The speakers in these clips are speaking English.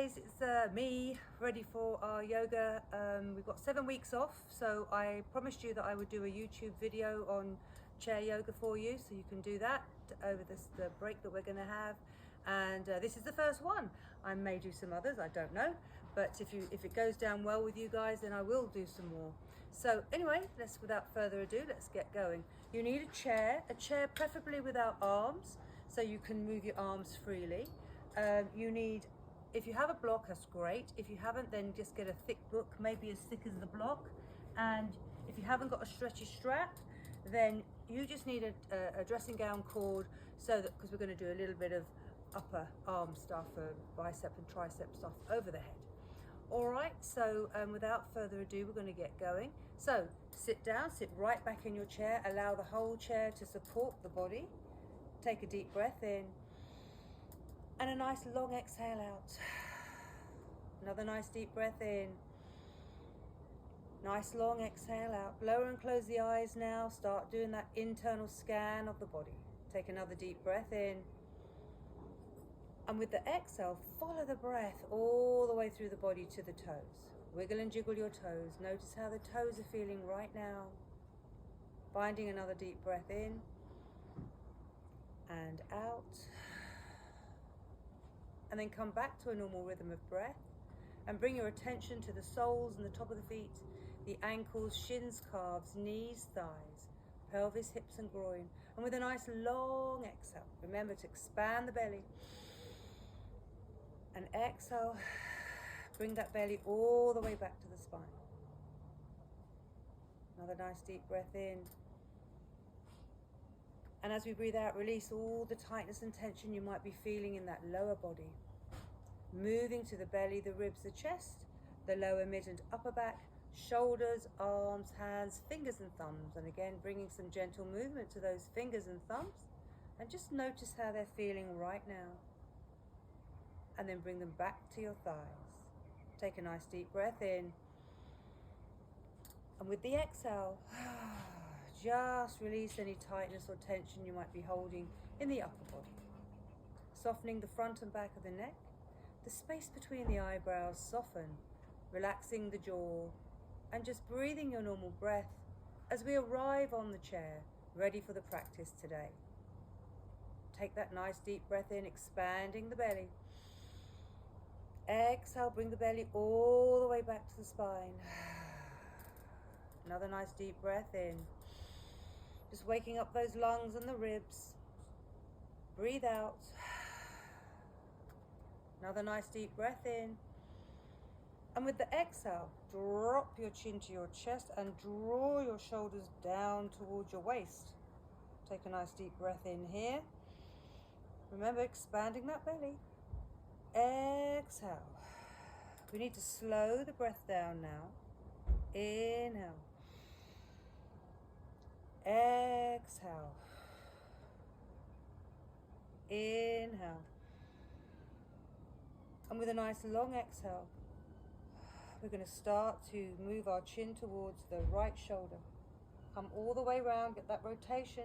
guys, it's me ready for our yoga. We've got 7 weeks off, so I promised you that I would do a YouTube video on chair yoga for you, so you can do that over the break that we're going to have. And this is the first one. I may do some others, I don't know, but if it goes down well with you guys, then I will do some more. So anyway, without further ado, let's get going. You need a chair preferably without arms, so you can move your arms freely. You need, if you have a block, that's great. If you haven't, then just get a thick book, maybe as thick as the block. And if you haven't got a stretchy strap, then you just need a dressing gown cord, so that, because we're going to do a little bit of upper arm stuff, bicep and tricep stuff over the head. All right, so without further ado, we're going to get going. So sit down, sit right back in your chair, allow the whole chair to support the body. Take a deep breath in. And a nice long exhale out. Another nice deep breath in. Nice long exhale out. Lower and close the eyes now. Start doing that internal scan of the body. Take another deep breath in. And with the exhale, follow the breath all the way through the body to the toes. Wiggle and jiggle your toes. Notice how the toes are feeling right now. Finding another deep breath in and out. And then come back to a normal rhythm of breath and bring your attention to the soles and the top of the feet, the ankles, shins, calves, knees, thighs, pelvis, hips and groin. And with a nice long exhale, remember to expand the belly. And exhale, bring that belly all the way back to the spine. Another nice deep breath in. And as we breathe out, release all the tightness and tension you might be feeling in that lower body. Moving to the belly, the ribs, the chest, the lower, mid and upper back, shoulders, arms, hands, fingers and thumbs. And again, bringing some gentle movement to those fingers and thumbs. And just notice how they're feeling right now. And then bring them back to your thighs. Take a nice deep breath in. And with the exhale, just release any tightness or tension you might be holding in the upper body. Softening the front and back of the neck, the space between the eyebrows soften, relaxing the jaw, and just breathing your normal breath as we arrive on the chair, ready for the practice today. Take that nice deep breath in, expanding the belly. Exhale, bring the belly all the way back to the spine. Another nice deep breath in. Just waking up those lungs and the ribs. Breathe out. Another nice deep breath in. And with the exhale, drop your chin to your chest and draw your shoulders down towards your waist. Take a nice deep breath in here. Remember, expanding that belly. Exhale. We need to slow the breath down now. Inhale. Exhale. Inhale. And with a nice long exhale, we're going to start to move our chin towards the right shoulder. Come all the way around, get that rotation.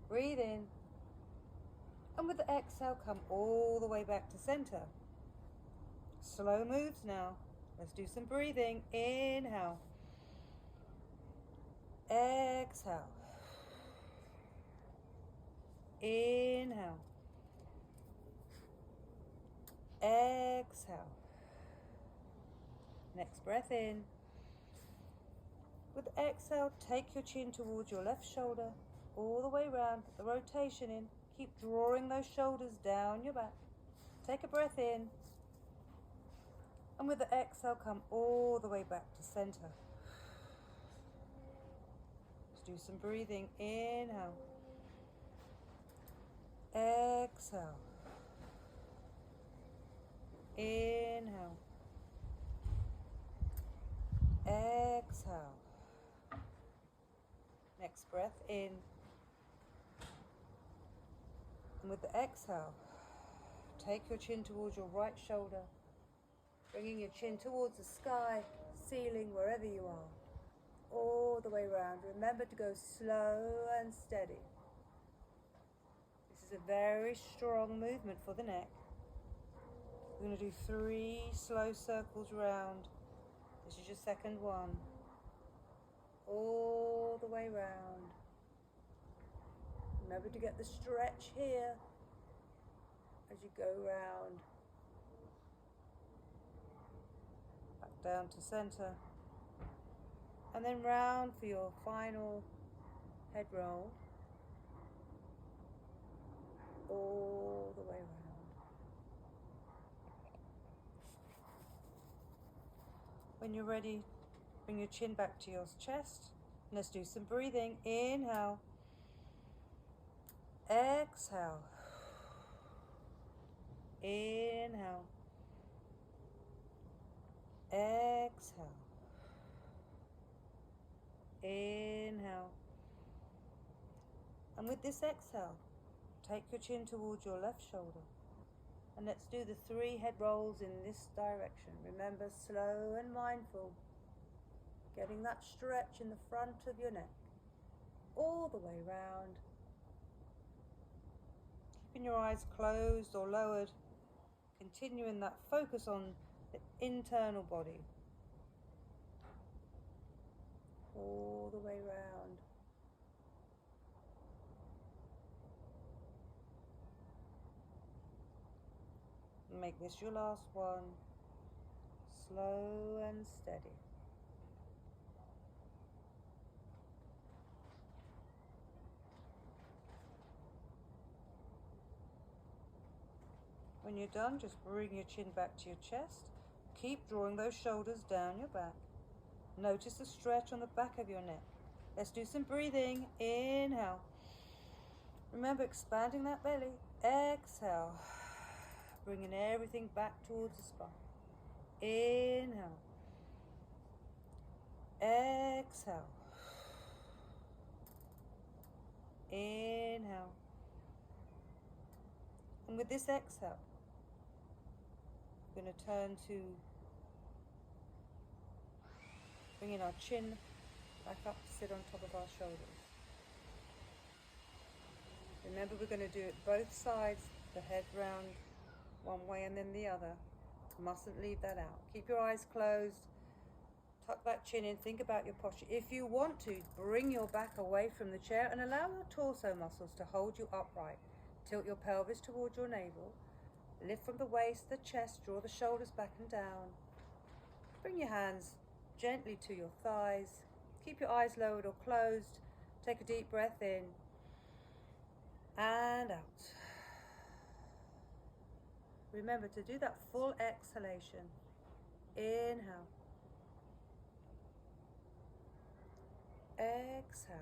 Breathe in. And with the exhale, come all the way back to center. Slow moves now. Let's do some breathing. Inhale. Exhale. Inhale. Exhale. Next breath in. With the exhale, take your chin towards your left shoulder, all the way around, get the rotation in. Keep drawing those shoulders down your back. Take a breath in. And with the exhale, come all the way back to center. Let's do some breathing. Inhale. Exhale. Inhale. Exhale. Next breath in. And with the exhale, take your chin towards your right shoulder, bringing your chin towards the sky, ceiling, wherever you are, all the way around. Remember to go slow and steady. This is a very strong movement for the neck. We're going to do 3 slow circles round. This is your second one. All the way round. Remember to get the stretch here as you go round. Back down to center. And then round for your final head roll. All the way round. When you're ready, bring your chin back to your chest. And let's do some breathing. Inhale. Exhale. Inhale. Exhale. Inhale. And with this exhale, take your chin towards your left shoulder. And let's do the 3 head rolls in this direction. Remember, slow and mindful. Getting that stretch in the front of your neck. All the way round. Keeping your eyes closed or lowered. Continuing that focus on the internal body. All the way round. Make this your last one. Slow and steady. When you're done, just bring your chin back to your chest. Keep drawing those shoulders down your back. Notice the stretch on the back of your neck. Let's do some breathing. Inhale. Remember, expanding that belly. Exhale. Bringing everything back towards the spine. Inhale. Exhale. Inhale. And with this exhale, we're going to turn to bringing our chin back up to sit on top of our shoulders. Remember, we're going to do it both sides, the head round one way and then the other. Mustn't leave that out. Keep your eyes closed. Tuck that chin in. Think about your posture. If you want to, bring your back away from the chair and allow your torso muscles to hold you upright. Tilt your pelvis towards your navel. Lift from the waist, the chest. Draw the shoulders back and down. Bring your hands gently to your thighs. Keep your eyes lowered or closed. Take a deep breath in and out. Remember to do that full exhalation. Inhale. Exhale.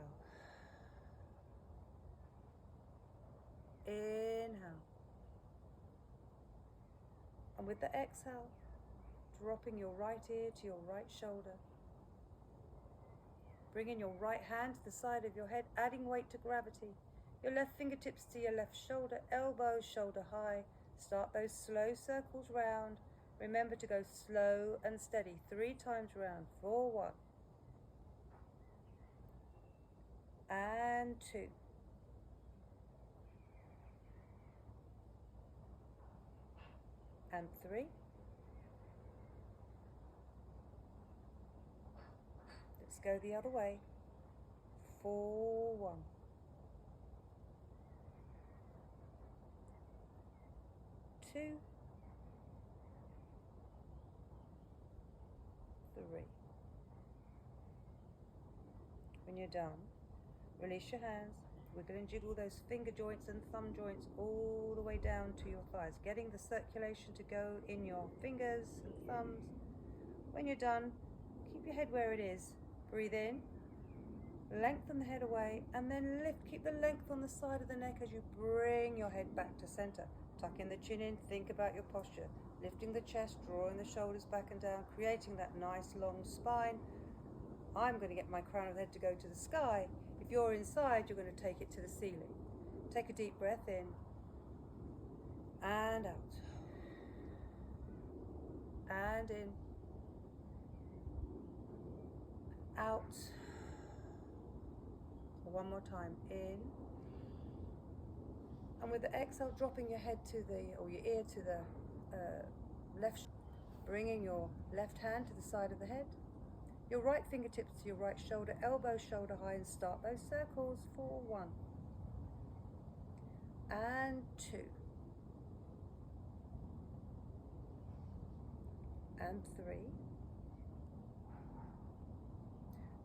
Inhale. And with the exhale, dropping your right ear to your right shoulder. Bringing your right hand to the side of your head, adding weight to gravity. Your left fingertips to your left shoulder, elbows shoulder high. Start those slow circles round. Remember to go slow and steady 3 times round. 4, 1. And 2. And 3. Let's go the other way. 4, 1. 2, 3. When you're done, release your hands. Wiggle and jiggle those finger joints and thumb joints all the way down to your thighs, getting the circulation to go in your fingers and thumbs. When you're done, keep your head where it is. Breathe in, lengthen the head away, and then lift. Keep the length on the side of the neck as you bring your head back to center. Tucking the chin in, think about your posture. Lifting the chest, drawing the shoulders back and down, creating that nice long spine. I'm going to get my crown of the head to go to the sky. If you're inside, you're going to take it to the ceiling. Take a deep breath in and out. And in. Out. One more time. In. And with the exhale, dropping your head to your ear to the bringing your left hand to the side of the head, your right fingertips to your right shoulder, elbows shoulder high, and start those circles for 1 and 2 and 3.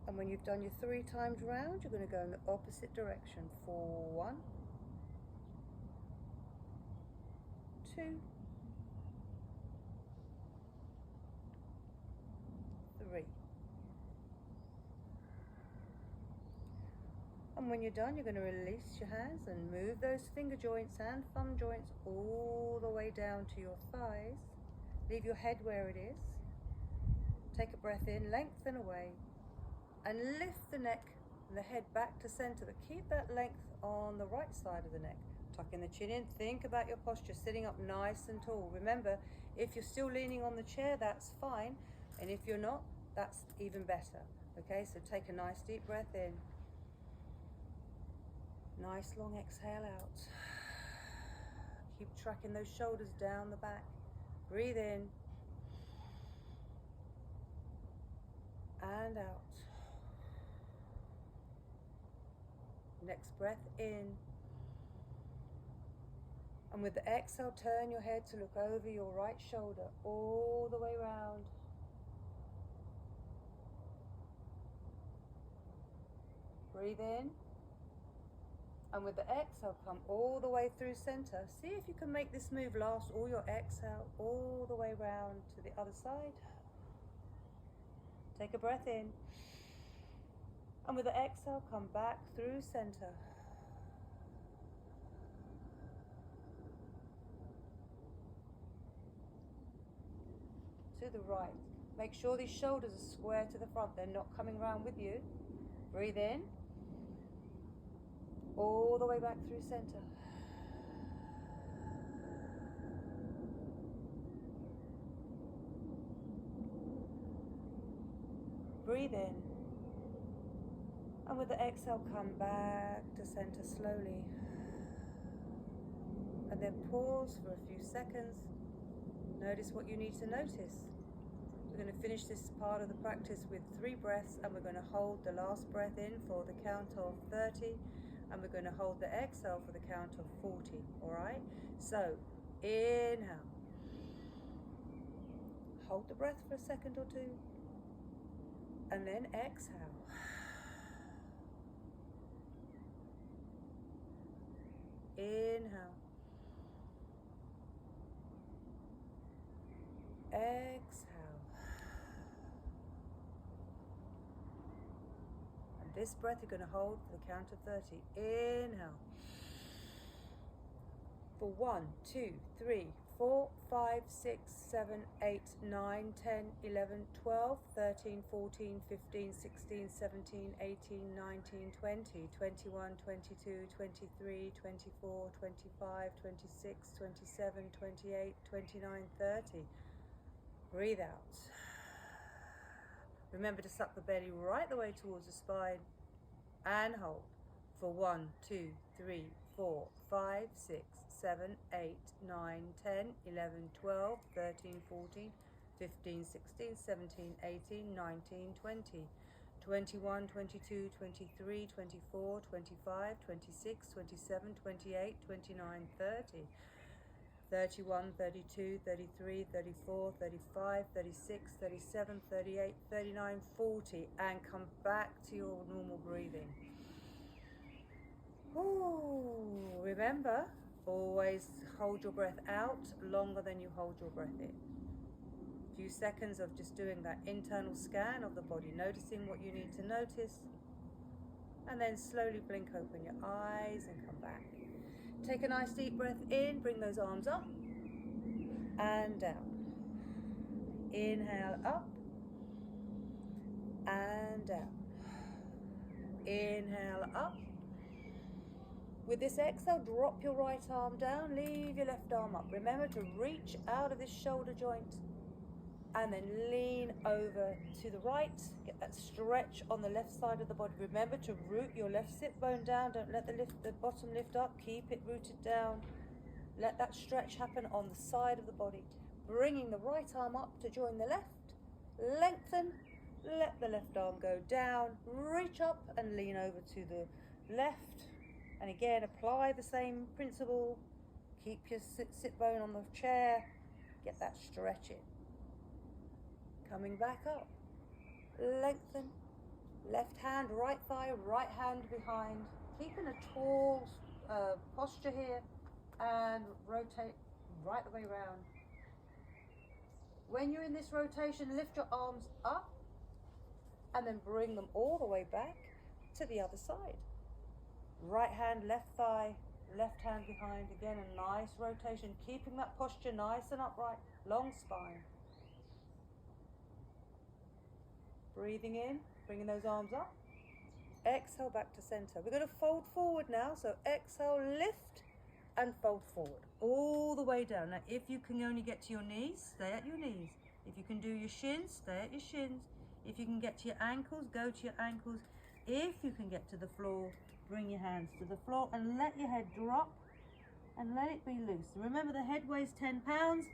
And when you've done your 3 times round, you're going to go in the opposite direction for 1, 2, 3. And when you're done, you're going to release your hands and move those finger joints and thumb joints all the way down to your thighs. Leave your head where it is. Take a breath in, lengthen away, and lift the neck and the head back to center, but keep that length on the right side of the neck. Tucking the chin in, think about your posture, sitting up nice and tall. Remember, if you're still leaning on the chair, that's fine, and if you're not, that's even better. Okay, so take a nice deep breath in. Nice long exhale out. Keep tracking those shoulders down the back. Breathe in and out. Next breath in. And with the exhale, turn your head to look over your right shoulder all the way round. Breathe in. And with the exhale, come all the way through center. See if you can make this move last all your exhale, all the way round to the other side. Take a breath in. And with the exhale, come back through center. To the right. Make sure these shoulders are square to the front. They're not coming round with you. Breathe in. All the way back through center. Breathe in. And with the exhale, come back to center slowly. And then pause for a few seconds. Notice what you need to notice. We're going to finish this part of the practice with 3 breaths, and we're going to hold the last breath in for the count of 30. And we're going to hold the exhale for the count of 40, all right? So, inhale. Hold the breath for a second or two. And then exhale. Inhale. Exhale. This breath you're going to hold for the count of 30. Inhale. For 1, 2, 3, 4, 5, 6, 7, 8, 9, 10, 11, 12, 13, 14, 15, 16, 17, 18, 19, 20, 21, 22, 23, 24, 25, 26, 27, 28, 29, 30. Breathe out. Remember to suck the belly right the way towards the spine and hold for 1, 2, 3, 4, 5, 6, 7, 8, 9, 10, 11, 12, 13, 14, 15, 16, 17, 18, 19, 20, 21, 22, 23, 24, 25, 26, 27, 28, 29, 30. 31, 32, 33, 34, 35, 36, 37, 38, 39, 40, and come back to your normal breathing. Ooh, remember, always hold your breath out longer than you hold your breath in. A few seconds of just doing that internal scan of the body, noticing what you need to notice, and then slowly blink open your eyes and come back. Take a nice deep breath in, bring those arms up and down. Inhale up and down. Inhale up. With this exhale, drop your right arm down, leave your left arm up. Remember to reach out of this shoulder joint and then lean over to the right. Get that stretch on the left side of the body. Remember to root your left sit bone down. Don't let the bottom lift up. Keep it rooted down. Let that stretch happen on the side of the body. bringing the right arm up to join the left, lengthen, let the left arm go down, reach up and lean over to the left, and again apply the same principle, keep your sit bone on the chair, get that stretch in. Coming back up, lengthen, left hand, right thigh, right hand behind, keeping a tall posture here, and rotate right the way around. When you're in this rotation, lift your arms up and then bring them all the way back to the other side. Right hand, left thigh, left hand behind. Again, a nice rotation, keeping that posture nice and upright, long spine. Breathing in, bringing those arms up. Exhale back to center. We're going to fold forward now. So exhale, lift and fold forward all the way down. Now, if you can only get to your knees, stay at your knees. If you can do your shins, stay at your shins. If you can get to your ankles, go to your ankles. If you can get to the floor, bring your hands to the floor and let your head drop and let it be loose. Remember, the head weighs 10 pounds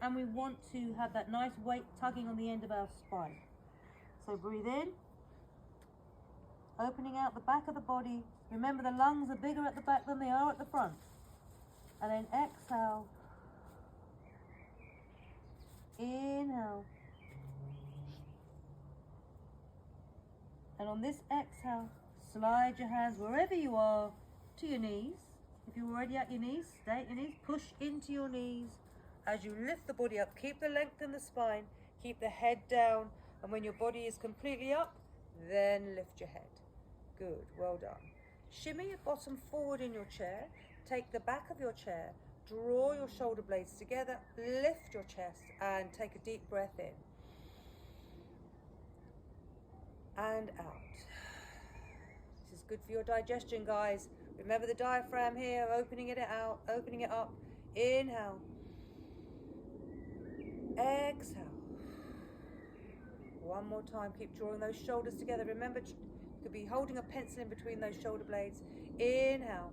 and we want to have that nice weight tugging on the end of our spine. So breathe in, opening out the back of the body. Remember, the lungs are bigger at the back than they are at the front. And then exhale, inhale. And on this exhale, slide your hands wherever you are to your knees. If you're already at your knees, stay at your knees. Push into your knees as you lift the body up. Keep the length in the spine. Keep the head down. And when your body is completely up, then lift your head. Good, well done. Shimmy your bottom forward in your chair. Take the back of your chair. Draw your shoulder blades together. Lift your chest and take a deep breath in. And out. This is good for your digestion, guys. Remember the diaphragm here, opening it out, opening it up. Inhale. Exhale. One more time, keep drawing those shoulders together. Remember, you could be holding a pencil in between those shoulder blades. Inhale.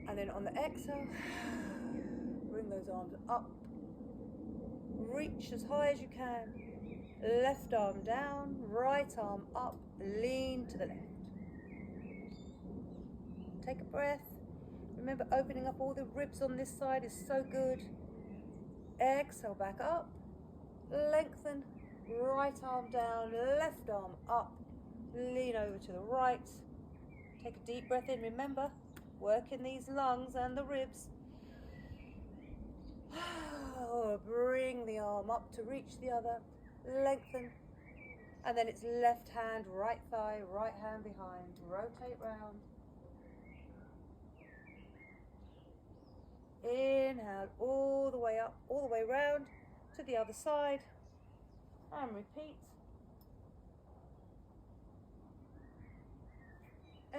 And then on the exhale, bring those arms up. Reach as high as you can. Left arm down, right arm up, lean to the left. Take a breath. Remember, opening up all the ribs on this side is so good. Exhale, back up. Lengthen, right arm down, left arm up, lean over to the right. Take a deep breath in. Remember, working these lungs and the ribs. Bring the arm up to reach the other. Lengthen, and then it's left hand, right thigh, right hand behind. Rotate round. Inhale all the way up, all the way round to the other side, and repeat.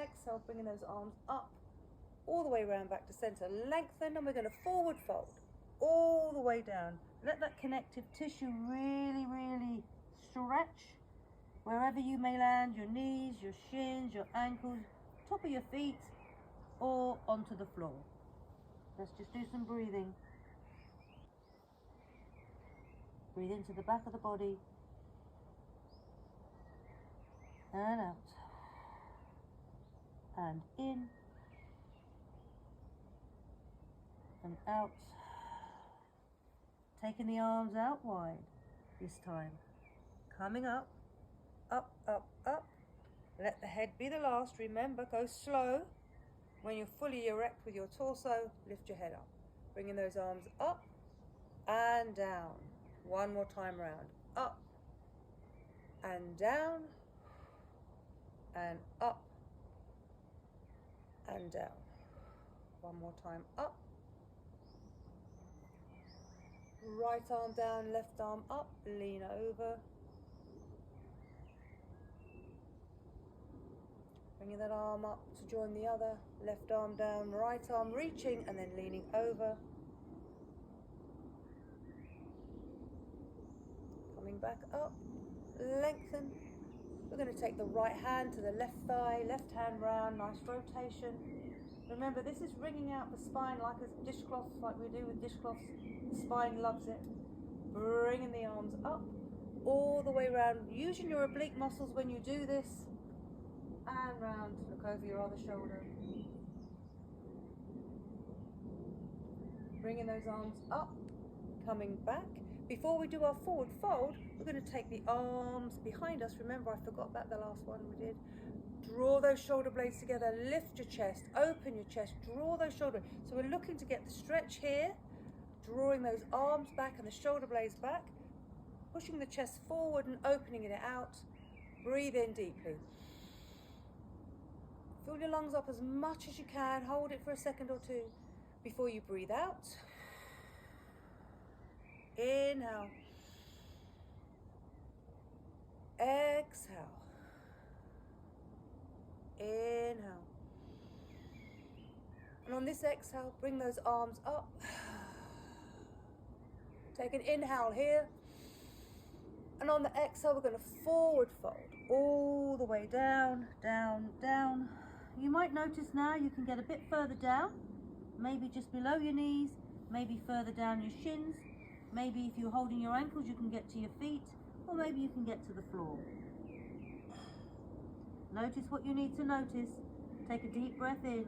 Exhale, bringing those arms up, all the way round back to center. Lengthen, and we're going to forward fold all the way down. Let that connective tissue really, really stretch wherever you may land, your knees, your shins, your ankles, top of your feet, or onto the floor. Let's just do some breathing. Breathe into the back of the body and out. And in and out. Taking the arms out wide this time. Coming up, up, up, up. Let the head be the last. Remember, go slow. When you're fully erect with your torso, lift your head up. Bringing those arms up and down. One more time round. Up and down and up and down. One more time. Up. Right arm down, left arm up, lean over. Bringing that arm up to join the other, left arm down, right arm reaching and then leaning over. Coming back up, lengthen. We're going to take the right hand to the left thigh, left hand round, nice rotation. Remember, this is wringing out the spine like a dishcloth, like we do with dishcloths. The spine loves it. Bringing the arms up, all the way around, using your oblique muscles when you do this, and round. Look over your other shoulder. Bringing those arms up, coming back. Before we do our forward fold, we're going to take the arms behind us. Remember, I forgot about the last one we did. Draw those shoulder blades together, lift your chest, open your chest, draw those shoulder. So we're looking to get the stretch here, drawing those arms back and the shoulder blades back, pushing the chest forward and opening it out. Breathe in deeply. Fill your lungs up as much as you can. Hold it for a second or two before you breathe out. Inhale. Exhale. Inhale. And on this exhale, bring those arms up. Take an inhale here. And on the exhale, we're going to forward fold all the way down, down, down. You might notice now you can get a bit further down, maybe just below your knees, maybe further down your shins. Maybe if you're holding your ankles, you can get to your feet, or maybe you can get to the floor. Notice what you need to notice. Take a deep breath in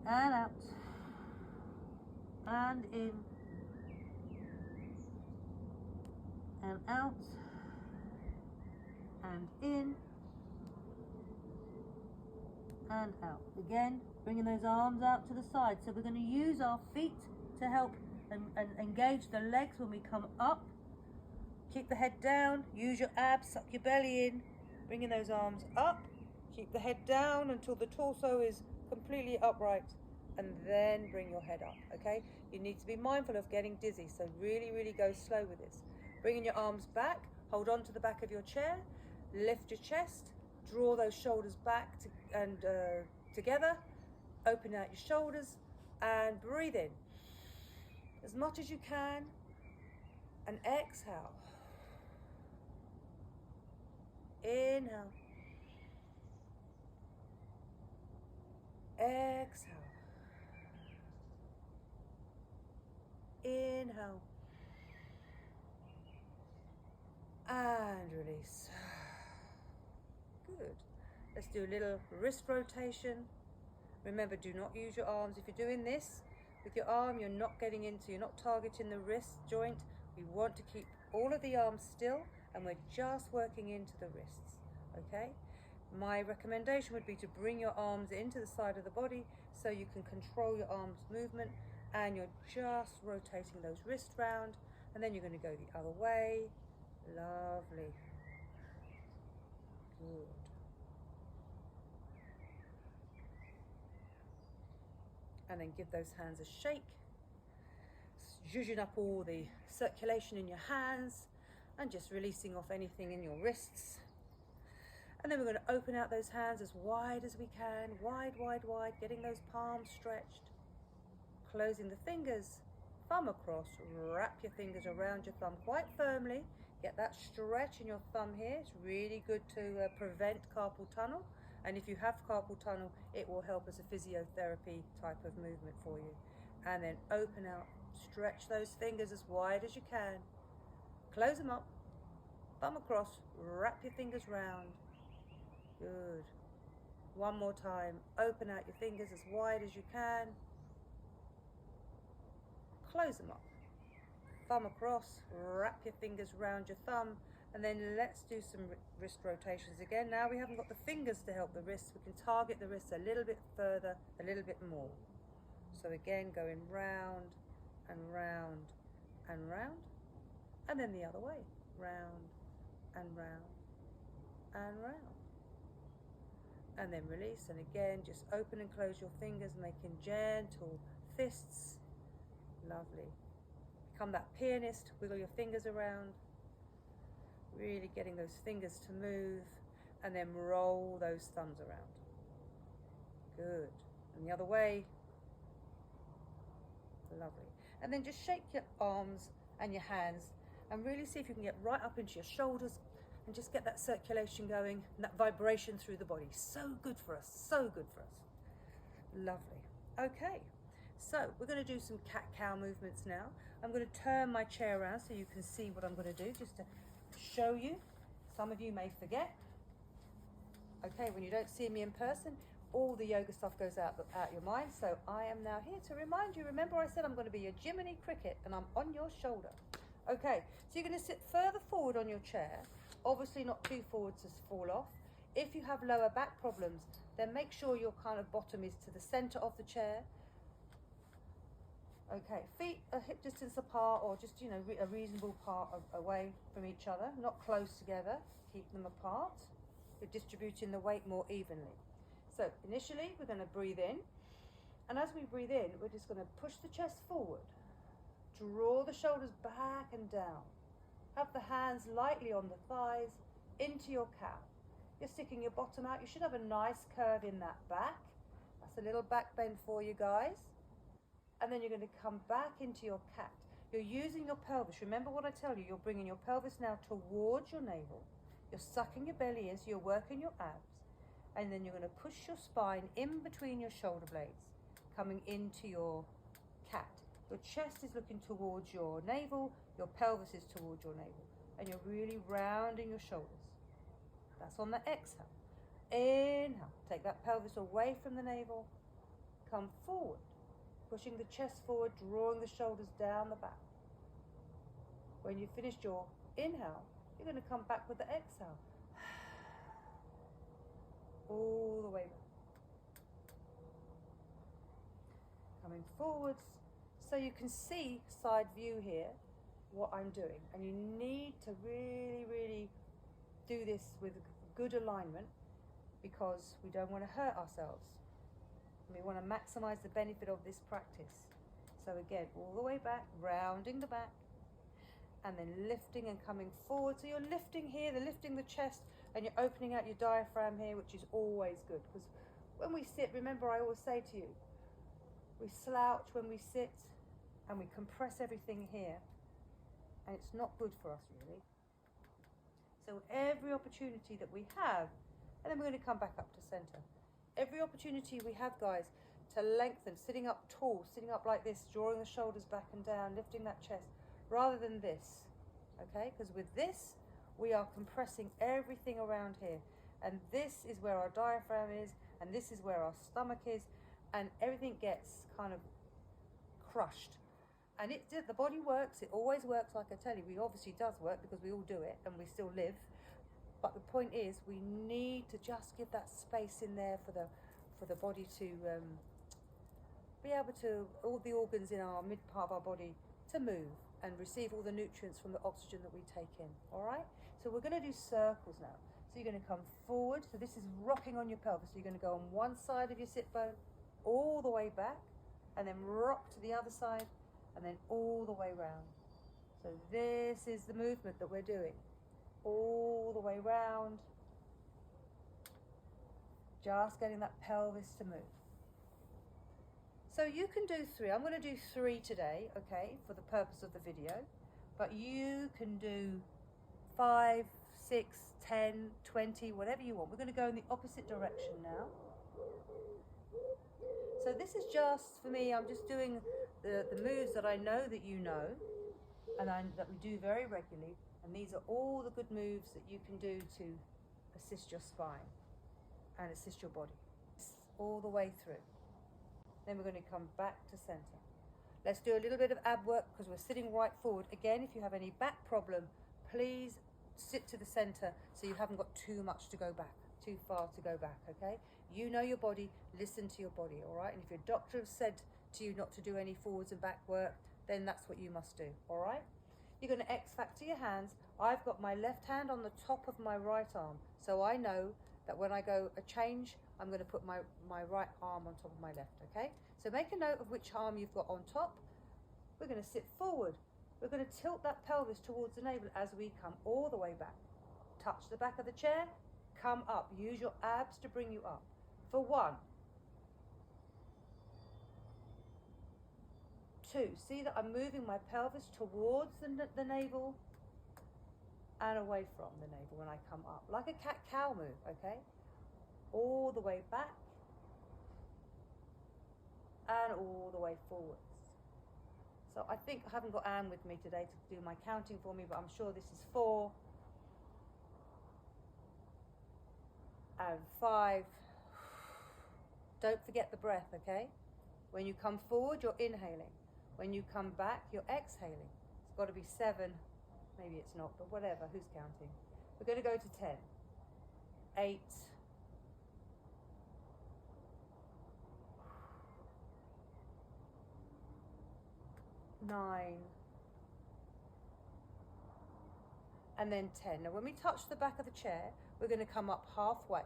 and out and in and out and in and out. Again, bringing those arms out to the side. So we're going to use our feet to help and engage the legs when we come up. Keep the head down, use your abs, suck your belly in, bringing those arms up. Keep the head down until the torso is completely upright, and then bring your head up, okay? You need to be mindful of getting dizzy, so really, really go slow with this. Bringing your arms back, hold on to the back of your chair, lift your chest, draw those shoulders back together, open out your shoulders, and breathe in as much as you can, and exhale. Inhale. Exhale. Inhale. And release. Good. Let's do a little wrist rotation. Remember, do not use your arms. If you're doing this with your arm, you're not targeting the wrist joint. We want to keep all of the arms still, and we're just working into the wrists, okay? My recommendation would be to bring your arms into the side of the body so you can control your arms movement, and you're just rotating those wrists round, and then you're going to go the other way. Lovely. Good. And then give those hands a shake, zhuzhing up all the circulation in your hands and just releasing off anything in your wrists. And then we're going to open out those hands as wide as we can, wide, wide, wide, getting those palms stretched, closing the fingers, thumb across, wrap your fingers around your thumb quite firmly, get that stretch in your thumb here. It's really good to prevent carpal tunnel. And if you have carpal tunnel, it will help as a physiotherapy type of movement for you. And then open out, stretch those fingers as wide as you can. Close them up, thumb across, wrap your fingers round. Good. One more time. Open out your fingers as wide as you can. Close them up. Thumb across, wrap your fingers round your thumb. And then let's do some wrist rotations again. Now we haven't got the fingers to help the wrists. We can target the wrists a little bit further, a little bit more. So again, going round and round and round. And then the other way. Round and round and round. And then release. And again, just open and close your fingers, making gentle fists. Lovely. Become that pianist. Wiggle your fingers around. Really getting those fingers to move, and then roll those thumbs around. Good. And the other way. Lovely. And then just shake your arms and your hands and really see if you can get right up into your shoulders and just get that circulation going and that vibration through the body. So good for us. So good for us. Lovely. Okay, so we're going to do some cat-cow movements now. I'm going to turn my chair around so you can see what I'm going to do, just to show you. Some of you may forget. Okay, when you don't see me in person, all the yoga stuff goes out your mind. So I am now here to remind you. Remember I said I'm going to be your Jiminy Cricket and I'm on your shoulder. Okay, so you're going to sit further forward on your chair. Obviously not too forward to fall off. If you have lower back problems, then make sure your kind of bottom is to the center of the chair. Okay, feet a hip distance apart, or just, you know, a reasonable part away from each other, not close together. Keep them apart. You're distributing the weight more evenly. So initially we're going to breathe in, and as we breathe in, we're just going to push the chest forward, draw the shoulders back and down, have the hands lightly on the thighs, into your cow. You're sticking your bottom out. You should have a nice curve in that back. That's a little back bend for you guys. And then you're going to come back into your cat. You're using your pelvis. Remember what I tell you, you're bringing your pelvis now towards your navel. You're sucking your belly in, so you're working your abs. And then you're going to push your spine in between your shoulder blades, coming into your cat. Your chest is looking towards your navel, your pelvis is towards your navel. And you're really rounding your shoulders. That's on the exhale. Inhale, take that pelvis away from the navel, come forward, pushing the chest forward, drawing the shoulders down the back. When you've finished your inhale, you're going to come back with the exhale. All the way back. Coming forwards, so you can see side view here, what I'm doing. And you need to really, really do this with good alignment, because we don't want to hurt ourselves. We want to maximize the benefit of this practice. So again, all the way back, rounding the back, and then lifting and coming forward. So you're lifting here, lifting the chest, and you're opening out your diaphragm here, which is always good. Because when we sit, remember I always say to you, we slouch when we sit, and we compress everything here, and it's not good for us really. So every opportunity that we have, and then we're going to come back up to center. Every opportunity we have, guys, to lengthen, sitting up tall, sitting up like this, drawing the shoulders back and down, lifting that chest, rather than this, okay? Because with this, we are compressing everything around here. And this is where our diaphragm is, and this is where our stomach is, and everything gets kind of crushed. And the body works, it always works, like I tell you. We obviously does work because we all do it and we still live. But the point is, we need to just give that space in there for the body to be able to, all the organs in our mid part of our body to move and receive all the nutrients from the oxygen that we take in. All right? So we're going to do circles now. So you're going to come forward. So this is rocking on your pelvis. So you're going to go on one side of your sit bone, all the way back, and then rock to the other side, and then all the way round. So this is the movement that we're doing. All the way round. Just getting that pelvis to move. So you can do 3. I'm going to do 3 today, okay, for the purpose of the video. But you can do 5, 6, 10, 20, whatever you want. We're going to go in the opposite direction now. So this is just, for me, I'm just doing the moves that I know that you know, and that we do very regularly. And these are all the good moves that you can do to assist your spine and assist your body. All the way through. Then we're going to come back to center. Let's do a little bit of ab work because we're sitting right forward. Again, if you have any back problem, please sit to the center so you haven't got too much to go back, too far to go back, okay? You know your body, listen to your body, all right? And if your doctor has said to you not to do any forwards and back work, then that's what you must do, all right? You're going to X-factor your hands. I've got my left hand on the top of my right arm, so I know that when I go a change, I'm going to put my right arm on top of my left, okay? So make a note of which arm you've got on top. We're going to sit forward. We're going to tilt that pelvis towards the navel as we come all the way back. Touch the back of the chair, come up. Use your abs to bring you up. For 1, 2. See that I'm moving my pelvis towards the navel and away from the navel when I come up. Like a cat-cow move, okay? All the way back and all the way forwards. So I think I haven't got Anne with me today to do my counting for me, but I'm sure this is 4 and 5. Don't forget the breath, okay? When you come forward, you're inhaling. When you come back, you're exhaling. It's got to be 7. Maybe it's not, but whatever. Who's counting? We're going to go to 10. 8. 9. And then 10. Now when we touch the back of the chair, we're going to come up halfway.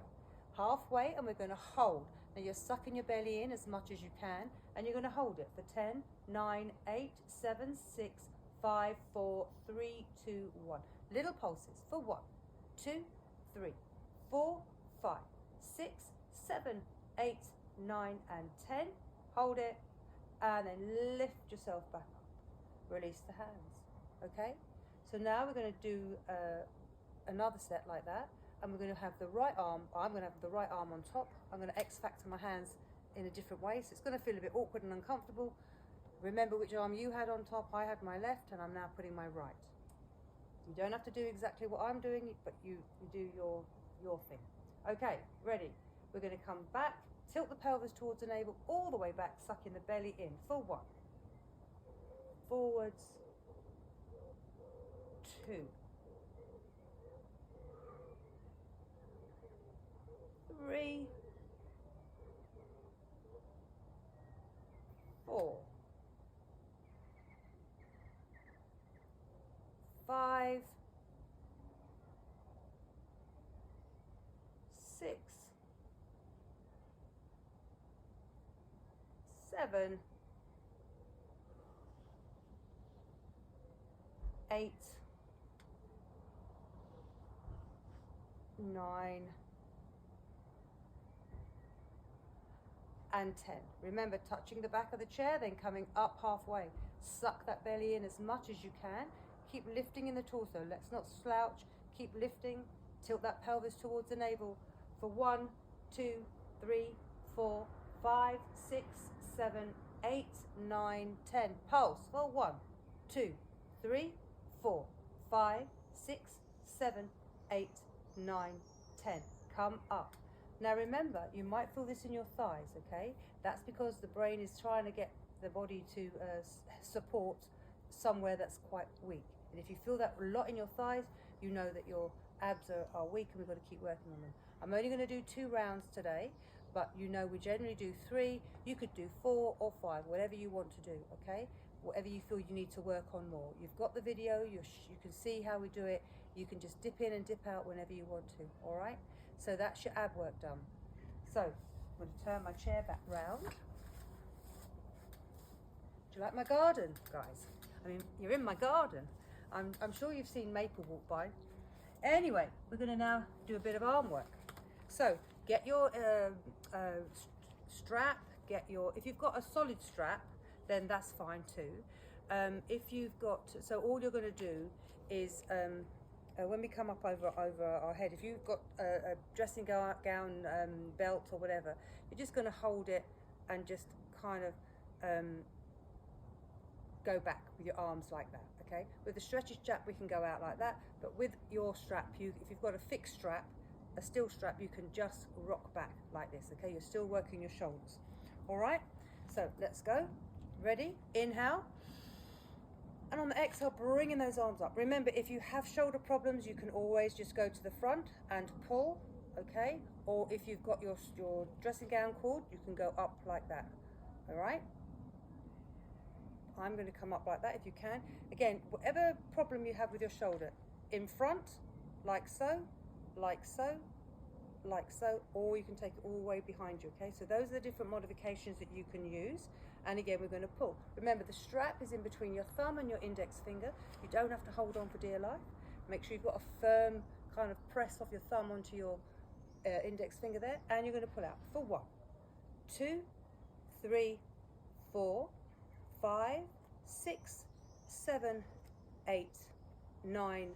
Halfway, and we're going to hold. Now you're sucking your belly in as much as you can, and you're going to hold it for 10, 9, 8, 7, 6, 5, 4, 3, 2, 1. Little pulses for 1, 2, 3, 4, 5, 6, 7, 8, 9, and 10. Hold it, and then lift yourself back up. Release the hands, okay? So now we're going to do another set like that, and we're going to have the right arm, I'm going to have the right arm on top. I'm going to X-factor my hands in a different way, so it's going to feel a bit awkward and uncomfortable. Remember which arm you had on top. I had my left, and I'm now putting my right. You don't have to do exactly what I'm doing, but you do your thing. Okay, ready? We're going to come back, tilt the pelvis towards the navel, all the way back, sucking the belly in for 1. Forwards, 2. 3. 4. 5. 6. 7. 8. 9. And 10. Remember, touching the back of the chair, then coming up halfway. Suck that belly in as much as you can. Keep lifting in the torso. Let's not slouch. Keep lifting. Tilt that pelvis towards the navel for 1, 2, 3, 4, 5, 6, 7, 8, 9, 10. Pulse for 1, 2, 3, 4, 5, 6, 7, 8, 9, 10. Come up. Now remember, you might feel this in your thighs, okay? That's because the brain is trying to get the body to support somewhere that's quite weak. And if you feel that a lot in your thighs, you know that your abs are weak, and we've got to keep working on them. I'm only going to do 2 rounds today, but you know we generally do 3. You could do 4 or 5, whatever you want to do, okay? Whatever you feel you need to work on more. You've got the video, you can see how we do it. You can just dip in and dip out whenever you want to, all right? So that's your ab work done. So I'm going to turn my chair back round. Do you like my garden, guys? I mean, you're in my garden. I'm sure you've seen Maple walk by. Anyway, we're going to now do a bit of arm work. So get your strap, if you've got a solid strap, then that's fine too. If you've got, so all you're going to do is, when we come up over our head, if you've got a dressing gown, belt or whatever, you're just going to hold it and just kind of go back with your arms like that, okay? With the stretchy strap, we can go out like that, but with your strap, if you've got a fixed strap, a steel strap, you can just rock back like this, okay? You're still working your shoulders, all right? So let's go. Ready? Inhale. And on the exhale, bringing those arms up. Remember, if you have shoulder problems, you can always just go to the front and pull, okay? Or if you've got your dressing gown cord, you can go up like that, all right? I'm going to come up like that if you can. Again, whatever problem you have with your shoulder, in front, like so, like so, like so, or you can take it all the way behind you, okay? So those are the different modifications that you can use. And again, we're going to pull. Remember, the strap is in between your thumb and your index finger. You don't have to hold on for dear life. Make sure you've got a firm kind of press of your thumb onto your index finger there, and you're going to pull out for 1, 2, 3, 4, 5, 6, 7, 8, 9,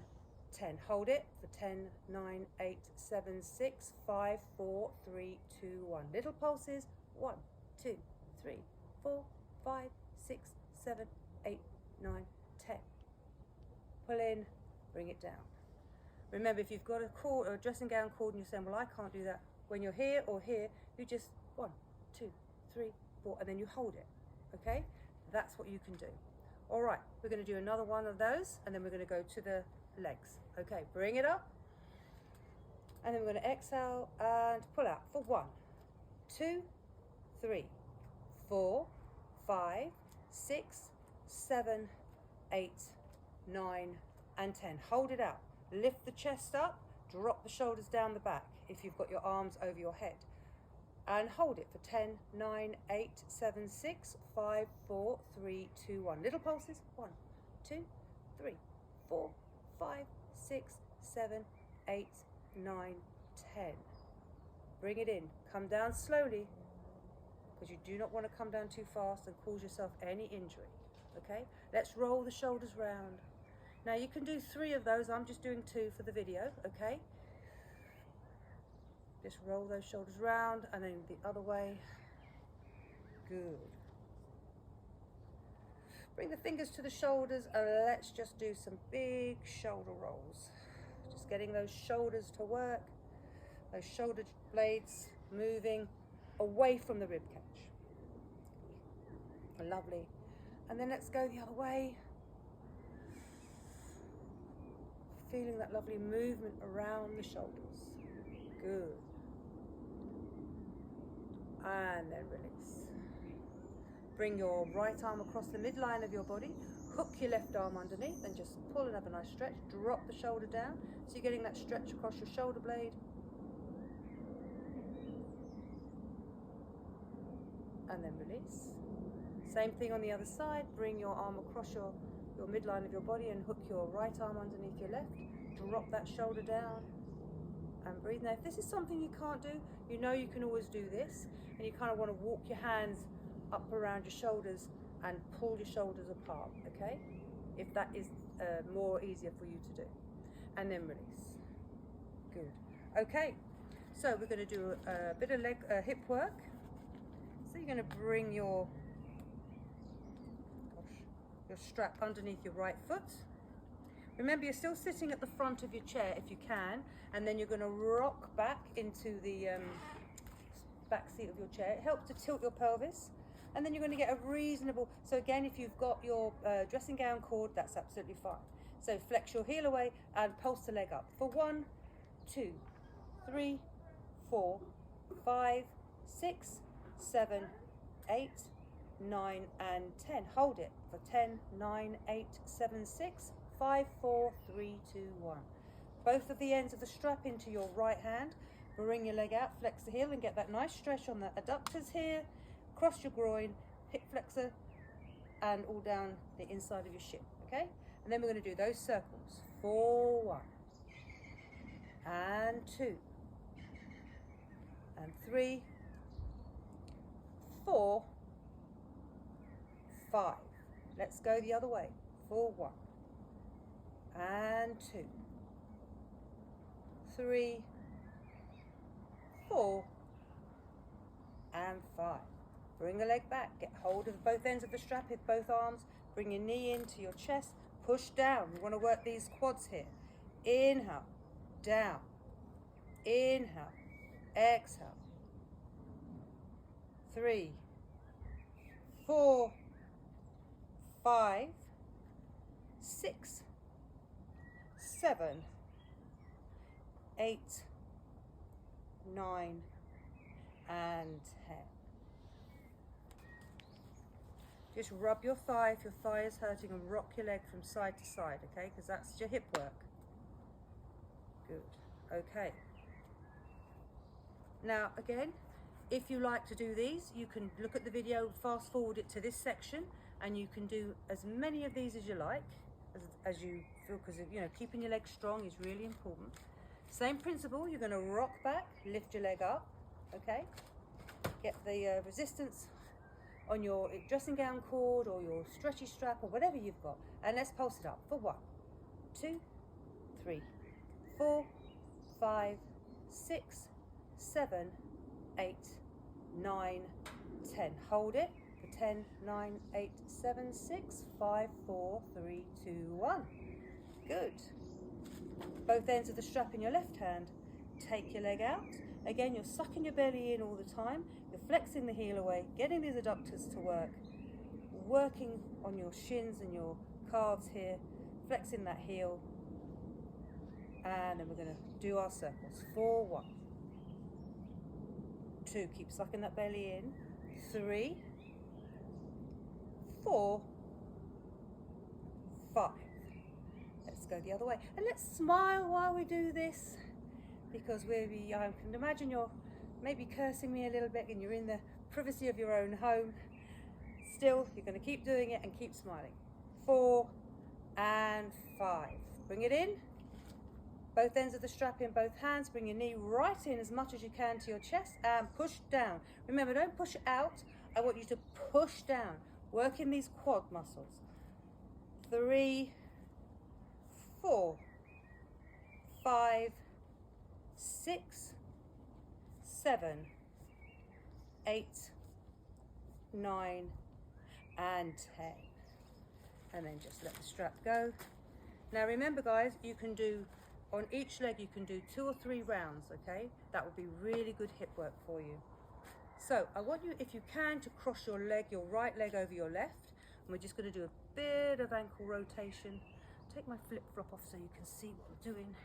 10. Hold it for 10, 9, 8, 7, 6, 5, 4, 3, 2, 1. Little pulses. 1, 2, 3, 4, 5, 6, 7, 8, 9, 10. Pull in, bring it down. Remember, if you've got a cord or a dressing gown cord and you're saying, well, I can't do that, when you're here or here, you just 1, 2, 3, 4, and then you hold it, okay? That's what you can do. All right, we're going to do another one of those, and then we're going to go to the legs. Okay, bring it up, and then we're going to exhale and pull out for 1, 2, 3, 4, 5, 6, 7, 8, 9, and 10. Hold it out. Lift the chest up, drop the shoulders down the back if you've got your arms over your head. And hold it for 10, 9, 8, 7, 6, 5, 4, 3, 2, 1. Little pulses. 1, 2, 3, 4, 5, 6, 7, 8, 9, 10. Bring it in. Come down slowly, because you do not want to come down too fast and cause yourself any injury. Okay? Let's roll the shoulders round. Now you can do 3 of those. I'm just doing 2 for the video. Okay? Just roll those shoulders round, and then the other way. Good. Bring the fingers to the shoulders, and let's just do some big shoulder rolls. Just getting those shoulders to work, those shoulder blades moving away from the rib cage. Lovely. And then let's go the other way. Feeling that lovely movement around the shoulders. Good. And then release. Bring your right arm across the midline of your body. Hook your left arm underneath and just pull and have a nice stretch. Drop the shoulder down. So you're getting that stretch across your shoulder blade. And then release. Same thing on the other side. Bring your arm across your midline of your body and hook your right arm underneath your left. Drop that shoulder down and breathe. Now, if this is something you can't do, you know you can always do this, and you kind of want to walk your hands up around your shoulders and pull your shoulders apart, okay? If that is more easier for you to do. And then release. Good. Okay, so we're going to do a bit of hip work. So you're going to bring your strap underneath your right foot. Remember, you're still sitting at the front of your chair if you can, and then you're going to rock back into the back seat of your chair. It helps to tilt your pelvis, and then you're going to get a reasonable, so again, if you've got your dressing gown cord, that's absolutely fine. So flex your heel away and pulse the leg up for 1, 2, 3, 4, 5, 6, 7, 8, 9, and 10. Hold it for 10, 9, 8, 7, 6, 5, 4, 3, 2, 1. Both of the ends of the strap into your right hand. Bring your leg out, flex the heel, and get that nice stretch on the adductors here. Cross your groin, hip flexor, and all down the inside of your shin. Okay? And then we're going to do those circles. 4, 1, and 2, and 3, 4, 5. Let's go the other way. 4, 1, and 2, 3, 4, and 5. Bring the leg back. Get hold of both ends of the strap with both arms. Bring your knee into your chest. Push down. We want to work these quads here. Inhale, down. Inhale, exhale. 3, 4, 5, 6, 7, 8, 9, and 10. Just rub your thigh if your thigh is hurting, and rock your leg from side to side, okay? Because that's your hip work. Good. Okay. Now, again, if you like to do these, you can look at the video, fast forward it to this section, and you can do as many of these as you like, as you feel, because, you know, keeping your legs strong is really important. Same principle, you're going to rock back, lift your leg up, okay? Get the resistance on your dressing gown cord or your stretchy strap or whatever you've got, and let's pulse it up for 1, 2, 3, 4, 5, 6, 7, 8, 9, 10. Hold it for 10, 9, 8, 7, 6, 5, 4, 3, 2, 1. Good. Both ends of the strap in your left hand. Take your leg out. Again, you're sucking your belly in all the time. You're flexing the heel away, getting these adductors to work, working on your shins and your calves here, flexing that heel. And then we're going to do our circles. 4, 1, 2, keep sucking that belly in. 3, 4, 5. Let's go the other way. And let's smile while we do this, because I can imagine you're maybe cursing me a little bit and you're in the privacy of your own home. Still, you're going to keep doing it and keep smiling. 4 and 5. Bring it in. Both ends of the strap in both hands. Bring your knee right in as much as you can to your chest and push down. Remember, don't push out. I want you to push down. Working these quad muscles. 3, 4, 5, 6, 7, 8, 9, and 10. And then just let the strap go. Now remember, guys, you can do, on each leg, you can do 2 or 3 rounds, okay? That would be really good hip work for you. So I want you, if you can, to cross your leg, your right leg over your left. And we're just going to do a bit of ankle rotation. Take my flip-flop off so you can see what I'm doing.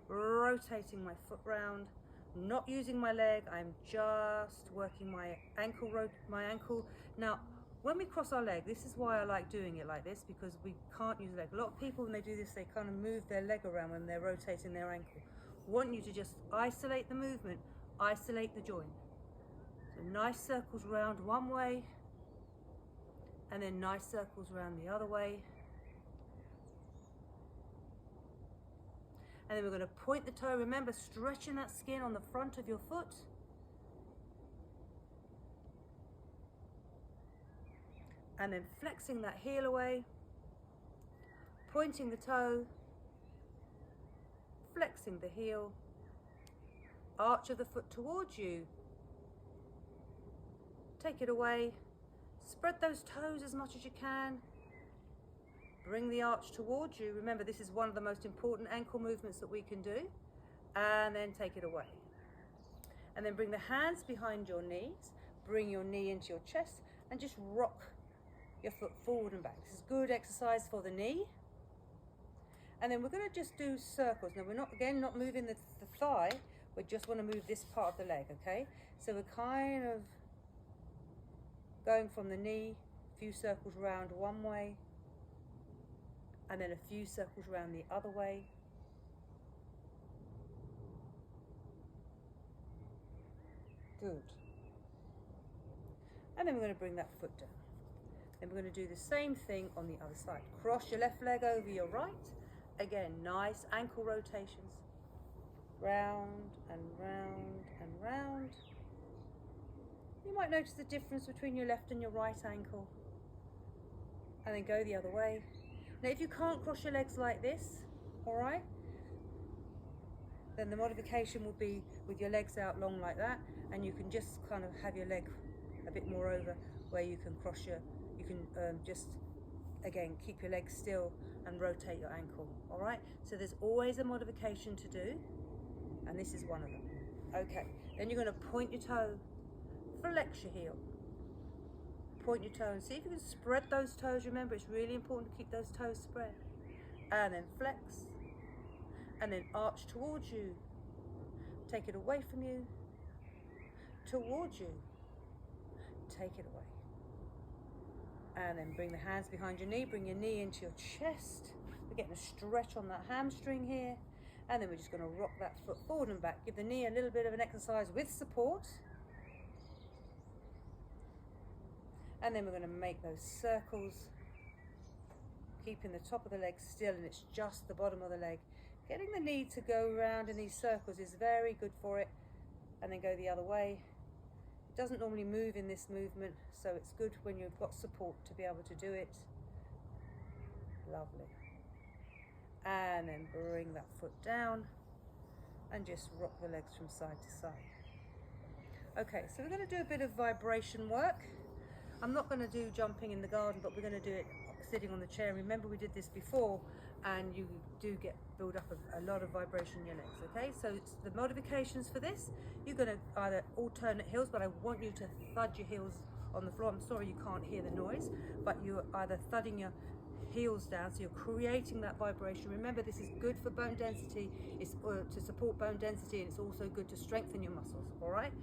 Rotating my foot round, not using my leg. I'm just working my ankle. Now, when we cross our leg, this is why I like doing it like this, because we can't use the leg. A lot of people, when they do this, they kind of move their leg around when they're rotating their ankle. I want you to just isolate the movement, isolate the joint. So nice circles round one way, and then nice circles around the other way. And then we're going to point the toe. Remember, stretching that skin on the front of your foot. And then flexing that heel away. Pointing the toe. Flexing the heel. Arch of the foot towards you. Take it away. Spread those toes as much as you can. Bring the arch towards you. Remember, this is one of the most important ankle movements that we can do. And then take it away. And then bring the hands behind your knees. Bring your knee into your chest and just rock your foot forward and back. This is good exercise for the knee. And then we're going to just do circles. Now we're not moving the thigh. We just want to move this part of the leg, okay? So we're kind of going from the knee, a few circles round one way, and then a few circles around the other way. Good. And then we're going to bring that foot down. Then we're going to do the same thing on the other side. Cross your left leg over your right. Again, nice ankle rotations. Round and round and round. You might notice the difference between your left and your right ankle. And then go the other way. Now, if you can't cross your legs like this, all right, then the modification will be with your legs out long like that, and you can just kind of have your leg a bit more over where you can just, again, keep your legs still and rotate your ankle, all right? So there's always a modification to do, and this is one of them. Okay, then you're going to point your toe, flex your heel. Point your toe and see if you can spread those toes. Remember, it's really important to keep those toes spread. And then flex. And then arch towards you. Take it away from you. Towards you. Take it away. And then bring the hands behind your knee. Bring your knee into your chest. We're getting a stretch on that hamstring here. And then we're just going to rock that foot forward and back. Give the knee a little bit of an exercise with support. And then we're going to make those circles, keeping the top of the leg still, and it's just the bottom of the leg. Getting the knee to go around in these circles is very good for it. And then go the other way. It doesn't normally move in this movement, so it's good when you've got support to be able to do it. Lovely. And then bring that foot down and just rock the legs from side to side. Okay, so we're going to do a bit of vibration work. I'm not going to do jumping in the garden, but we're going to do it sitting on the chair. Remember, we did this before, and you do build up a lot of vibration in your legs. Okay, so the modifications for this, you're going to either alternate heels, but I want you to thud your heels on the floor. I'm sorry you can't hear the noise, but you're either thudding your heels down, so you're creating that vibration. Remember, this is good for bone density. It's to support bone density, and it's also good to strengthen your muscles. All right.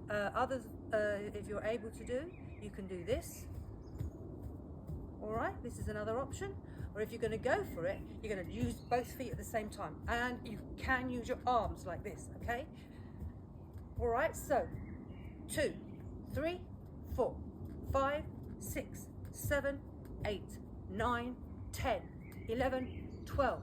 Others, if you're able to do, you can do this. All right, this is another option. Or if you're going to go for it, you're going to use both feet at the same time, and you can use your arms like this. Okay. All right. So 2, 3, 4, 5, 6, 7, 8, 9, 10, 11, 12,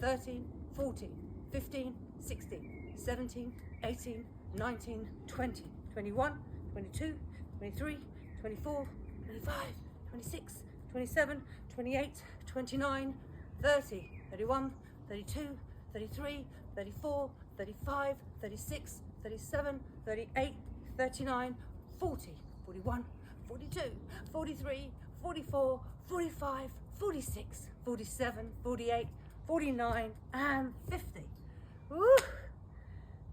13, 14, 15, 16, 17, 18, 19, 20, 21, 22, 23, 24, 25, 26, 27, 28, 29, 30, 31, 32, 33, 34, 35, 36, 37, 38, 39, 40, 41, 42, 43, 44, 45, 46, 47, 48, 49, and 50. Woo!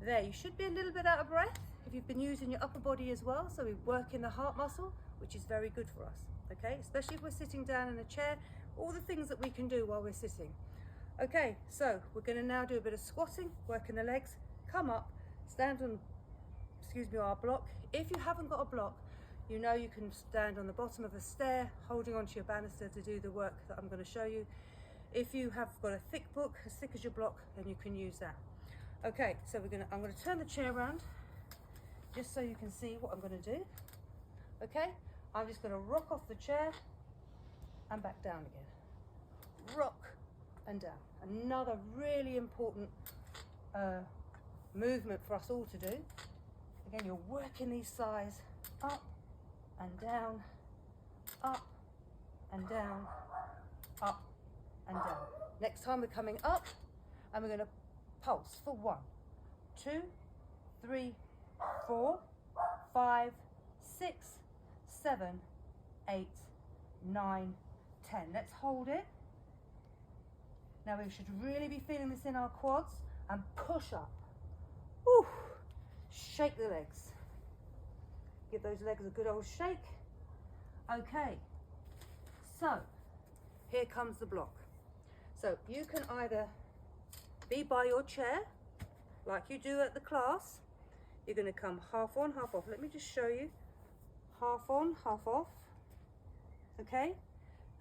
There, you should be a little bit out of breath if you've been using your upper body as well. So we work in the heart muscle, which is very good for us, okay? Especially if we're sitting down in a chair, all the things that we can do while we're sitting. Okay, so we're going to now do a bit of squatting, working the legs, come up, stand on, our block. If you haven't got a block, you know you can stand on the bottom of a stair, holding onto your banister to do the work that I'm going to show you. If you have got a thick book, as thick as your block, then you can use that. Okay, so I'm going to turn the chair around just so you can see what I'm going to do. Okay, I'm just going to rock off the chair and back down again. Rock and down. Another really important movement for us all to do. Again, you're working these thighs up and down, up and down, up and down. Next time we're coming up, and we're going to pulse for 1, 2, 3, 4, 5, 6, 7, 8, 9, 10. Let's hold it. Now we should really be feeling this in our quads, and push up. Woo. Shake the legs. Give those legs a good old shake. Okay, so here comes the block. So you can either be by your chair like you do at the class. You're going to come half on, half off. Let me just show you. Half on, half off. Okay,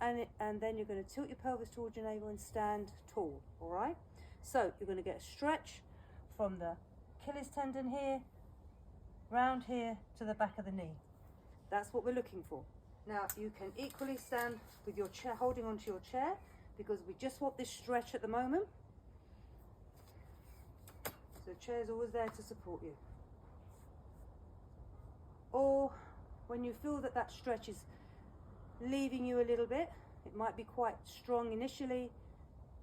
and then you're going to tilt your pelvis towards your navel and stand tall. All right, so you're going to get a stretch from the Achilles tendon here round here to the back of the knee. That's what we're looking for. Now you can equally stand with your chair, holding onto your chair, because we just want this stretch at the moment. So the chair's always there to support you. Or when you feel that that stretch is leaving you a little bit, it might be quite strong initially,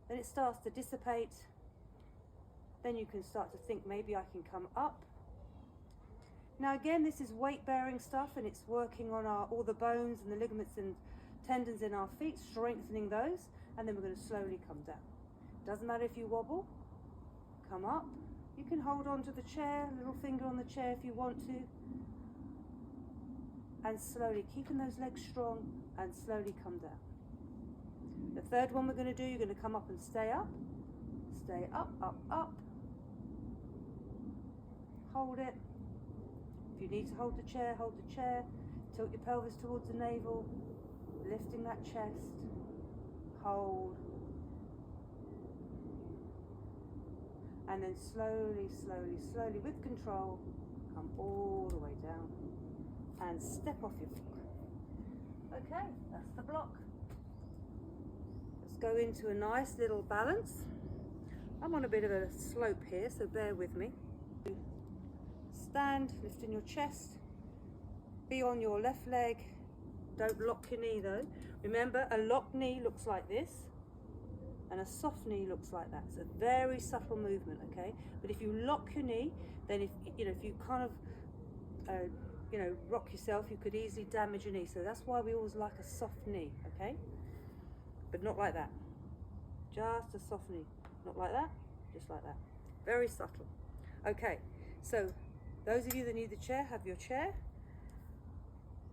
then it starts to dissipate, then you can start to think, maybe I can come up. Now again, this is weight bearing stuff, and it's working on all the bones and the ligaments and tendons in our feet, strengthening those, and then we're going to slowly come down. Doesn't matter if you wobble, come up. You can hold on to the chair, little finger on the chair if you want to, and slowly, keeping those legs strong, and slowly come down. The third one we're going to do, you're going to come up and stay up, up, up, hold it. If you need to hold the chair, tilt your pelvis towards the navel, lifting that chest, hold, and then slowly, slowly, slowly, with control, come all the way down and step off your block. Okay, that's the block. Let's go into a nice little balance. I'm on a bit of a slope here, so bear with me. Stand, lifting your chest, be on your left leg, don't lock your knee though. Remember, a locked knee looks like this, and a soft knee looks like that. It's a very subtle movement, okay? But if you lock your knee, then if you kind of rock yourself, you could easily damage your knee. So that's why we always like a soft knee, okay? But not like that. Just a soft knee. Not like that, just like that. Very subtle. Okay, so those of you that need the chair, have your chair.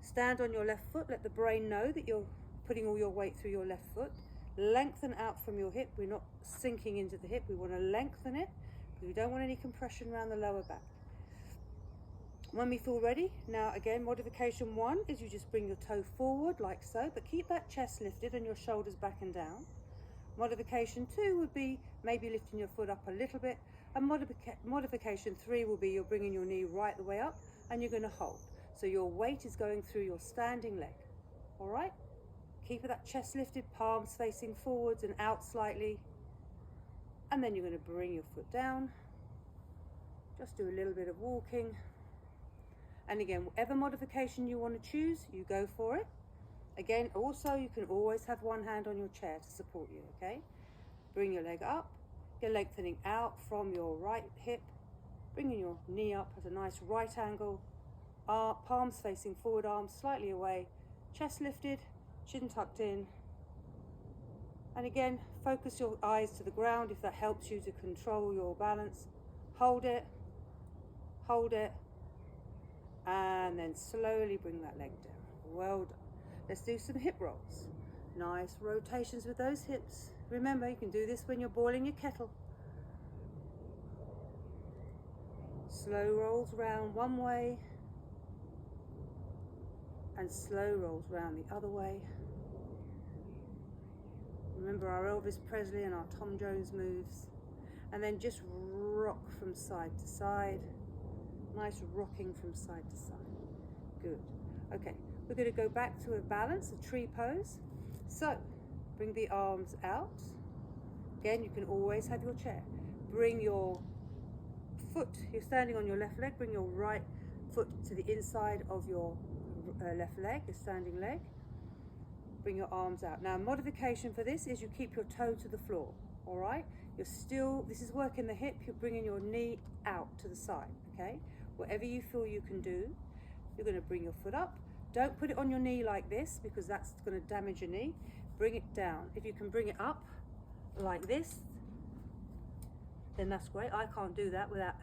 Stand on your left foot. Let the brain know that you're putting all your weight through your left foot. Lengthen out from your hip. We're not sinking into the hip. We want to lengthen it because we don't want any compression around the lower back. When we feel ready, now again, modification 1 is you just bring your toe forward like so, but keep that chest lifted and your shoulders back and down. Modification 2 would be maybe lifting your foot up a little bit, and modification 3 will be you're bringing your knee right the way up and you're going to hold. So your weight is going through your standing leg, all right? Keep that chest lifted, palms facing forwards and out slightly, and then you're going to bring your foot down. Just do a little bit of walking. And again, whatever modification you want to choose, you go for it. Again, also, you can always have one hand on your chair to support you, okay? Bring your leg up. You're lengthening out from your right hip, bringing your knee up at a nice right angle. Palms facing forward, arms slightly away, chest lifted, chin tucked in. And again, focus your eyes to the ground if that helps you to control your balance. Hold it, and then slowly bring that leg down. Well done. Let's do some hip rolls. Nice rotations with those hips. Remember, you can do this when you're boiling your kettle. Slow rolls round one way and slow rolls round the other way. Remember our Elvis Presley and our Tom Jones moves. And then just rock from side to side. Nice rocking from side to side. Good. Okay, we're going to go back to a balance, a tree pose. So, bring the arms out. Again, you can always have your chair. Bring your foot, you're standing on your left leg, bring your right foot to the inside of your left leg, your standing leg. Bring your arms out. Now, modification for this is you keep your toe to the floor, all right? This is working the hip, you're bringing your knee out to the side, okay? Whatever you feel you can do, you're going to bring your foot up. Don't put it on your knee like this because that's going to damage your knee. Bring it down. If you can bring it up like this, then that's great. I can't do that without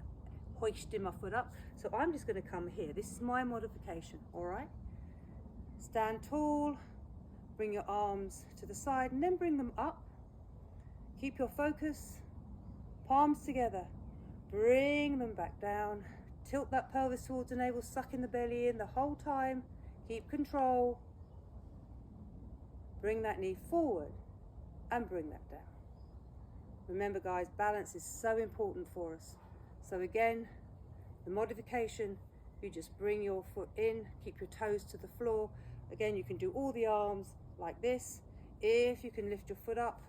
hoisting my foot up. So I'm just going to come here. This is my modification, all right? Stand tall, bring your arms to the side and then bring them up. Keep your focus, palms together. Bring them back down. Tilt that pelvis towards the navel, sucking the belly in the whole time. Keep control. Bring that knee forward and bring that down. Remember guys, balance is so important for us. So again, the modification, you just bring your foot in, keep your toes to the floor. Again, you can do all the arms like this. If you can lift your foot up,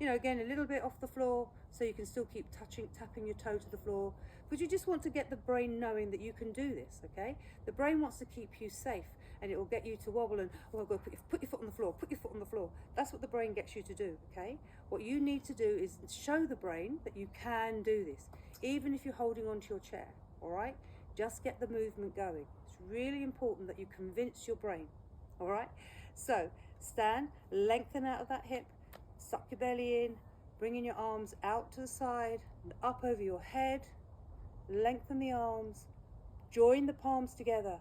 again, a little bit off the floor so you can still keep tapping your toe to the floor. Because you just want to get the brain knowing that you can do this, okay? The brain wants to keep you safe and it will get you to wobble and, oh, go put your foot on the floor, put your foot on the floor. That's what the brain gets you to do, okay? What you need to do is show the brain that you can do this, even if you're holding onto your chair, all right? Just get the movement going. It's really important that you convince your brain, all right? So, stand, lengthen out of that hip, suck your belly in, bringing your arms out to the side and up over your head. Lengthen the arms, join the palms together,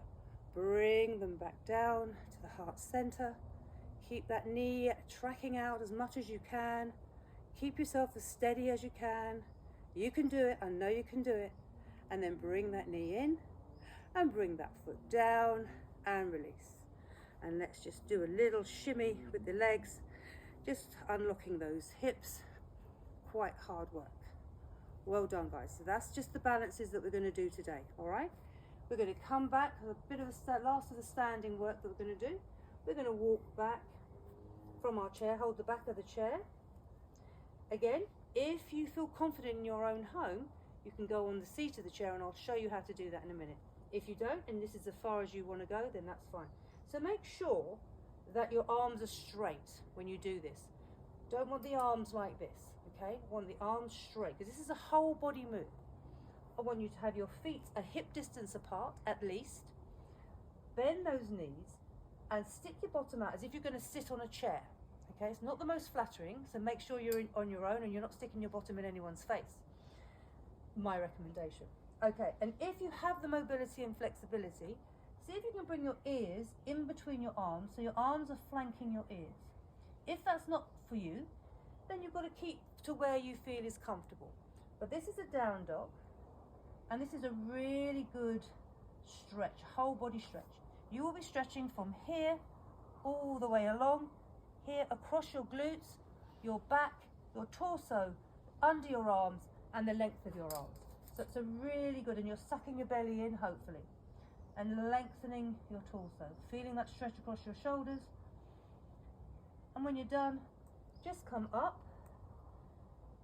bring them back down to the heart center. Keep that knee tracking out as much as you can. Keep yourself as steady as you can. You can do it, I know you can do it. And then bring that knee in and bring that foot down and release. And let's just do a little shimmy with the legs, just unlocking those hips. Quite hard work. Well done guys. So that's just the balances that we're going to do today, all right? We're going to come back, a bit of a last of the standing work that we're going to do. We're going to walk back from our chair, hold the back of the chair. Again, if you feel confident in your own home, you can go on the seat of the chair and I'll show you how to do that in a minute. If you don't, and this is as far as you want to go, then that's fine. So make sure that your arms are straight when you do this. Don't want the arms like this. Okay, I want the arms straight because this is a whole body move. I want you to have your feet a hip distance apart at least, bend those knees and stick your bottom out as if you're going to sit on a chair. Okay, it's not the most flattering, so make sure you're on your own and you're not sticking your bottom in anyone's face. My recommendation. Okay, and if you have the mobility and flexibility, see if you can bring your ears in between your arms, so your arms are flanking your ears. If that's not for you, then you've got to keep to where you feel is comfortable. But this is a down dog, and this is a really good stretch, whole body stretch. You will be stretching from here all the way along, here across your glutes, your back, your torso, under your arms, and the length of your arms. So it's a really good, and you're sucking your belly in, hopefully, and lengthening your torso, feeling that stretch across your shoulders. And when you're done, just come up.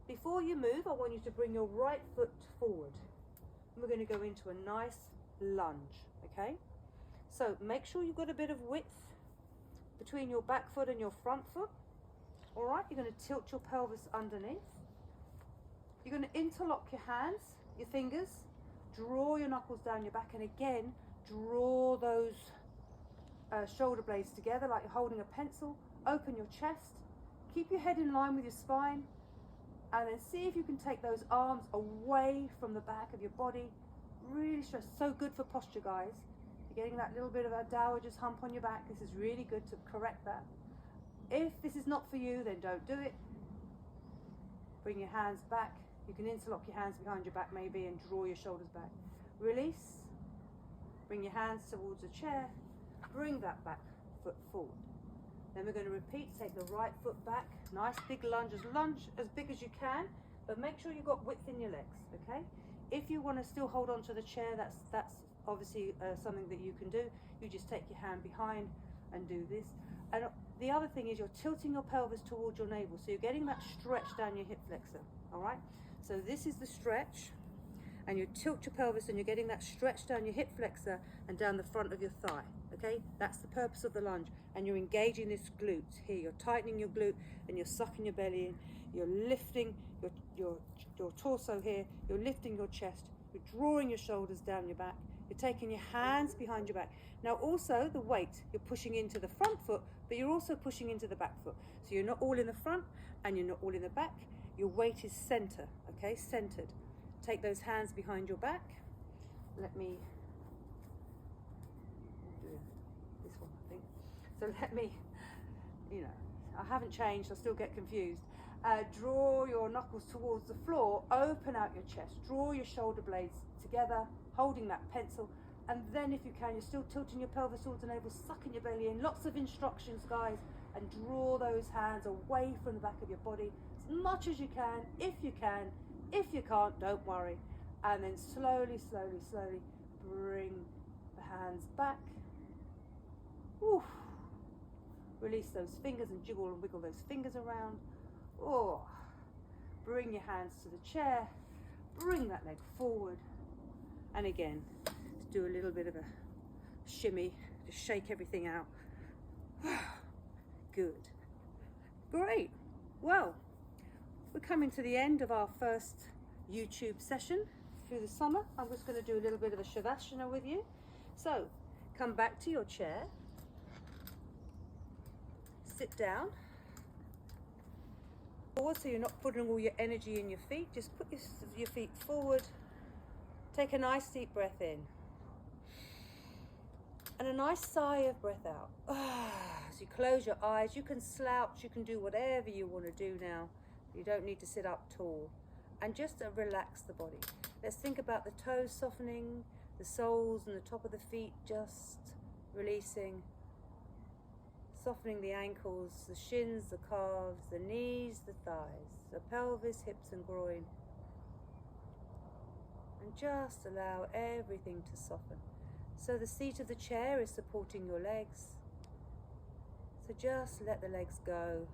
Before you move, I want you to bring your right foot forward. And we're going to go into a nice lunge, okay? So make sure you've got a bit of width between your back foot and your front foot. All right, you're going to tilt your pelvis underneath. You're going to interlock your hands, your fingers, draw your knuckles down your back, and again, draw those shoulder blades together like you're holding a pencil. Open your chest, keep your head in line with your spine, and then see if you can take those arms away from the back of your body. Really stress, so good for posture, guys. You're getting that little bit of a dowager's hump on your back. This is really good to correct that. If this is not for you, then don't do it. Bring your hands back. You can interlock your hands behind your back maybe and draw your shoulders back. Release. Bring your hands towards a chair. Bring that back foot forward. Then we're going to repeat. Take the right foot back. Nice big lunge as big as you can, but make sure you've got width in your legs, okay? If you want to still hold on to the chair, that's obviously something that you can do. You just take your hand behind and do this. And the other thing is you're tilting your pelvis towards your navel, so you're getting that stretch down your hip flexor, all right? So this is the stretch, and you tilt your pelvis and you're getting that stretch down your hip flexor and down the front of your thigh, okay? That's the purpose of the lunge, and you're engaging this glute here. You're tightening your glute and you're sucking your belly in. You're lifting your torso here. You're lifting your chest. You're drawing your shoulders down your back. You're taking your hands behind your back. Now also the weight, you're pushing into the front foot, but you're also pushing into the back foot. So you're not all in the front and you're not all in the back. Your weight is center, okay, centered. Take those hands behind your back. Let me do this one, I think. So let me, I haven't changed, I still get confused. Draw your knuckles towards the floor, open out your chest, draw your shoulder blades together, holding that pencil, and then if you can, you're still tilting your pelvis towards the navel, sucking your belly in. Lots of instructions, guys, and draw those hands away from the back of your body as much as you can, if you can. If you can't, don't worry. And then slowly, slowly, slowly bring the hands back. Oof. Release those fingers and jiggle and wiggle those fingers around. Oh, bring your hands to the chair. Bring that leg forward. And again, let's do a little bit of a shimmy. Just shake everything out. Good. Great. Well, we're coming to the end of our first YouTube session through the summer. I'm just going to do a little bit of a Shavasana with you. So, come back to your chair. Sit down. Forward, so you're not putting all your energy in your feet. Just put your feet forward. Take a nice deep breath in. And a nice sigh of breath out. As you close your eyes, you can slouch, you can do whatever you want to do now. You don't need to sit up tall. And just relax the body. Let's think about the toes softening, the soles and the top of the feet just releasing. Softening the ankles, the shins, the calves, the knees, the thighs, the pelvis, hips and groin. And just allow everything to soften. So the seat of the chair is supporting your legs. So just let the legs go.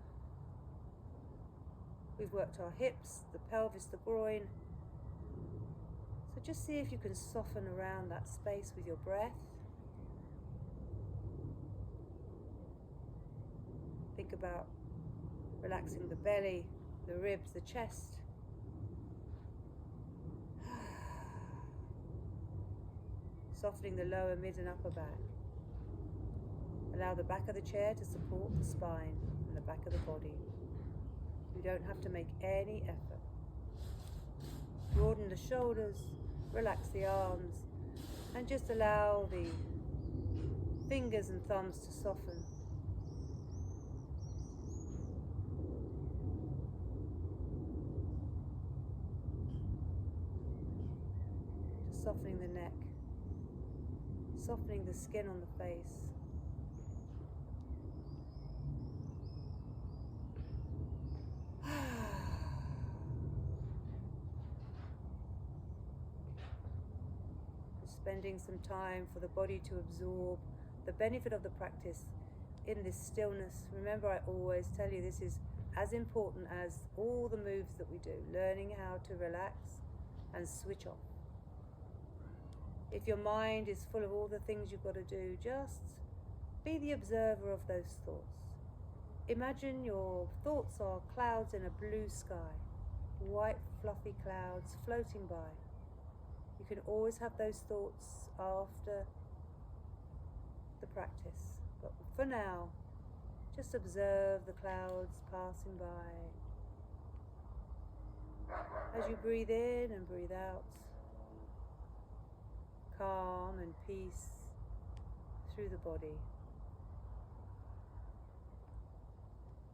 We've worked our hips, the pelvis, the groin. So just see if you can soften around that space with your breath. Think about relaxing the belly, the ribs, the chest. Softening the lower, mid and upper back. Allow the back of the chair to support the spine and the back of the body. You don't have to make any effort. Broaden the shoulders, relax the arms, and just allow the fingers and thumbs to soften. Just softening the neck, softening the skin on the face. Spending some time for the body to absorb the benefit of the practice in this stillness. Remember, I always tell you this is as important as all the moves that we do, learning how to relax and switch off. If your mind is full of all the things you've got to do, just be the observer of those thoughts. Imagine your thoughts are clouds in a blue sky, white fluffy clouds floating by. You can always have those thoughts after the practice, but for now, just observe the clouds passing by. As you breathe in and breathe out, calm and peace through the body.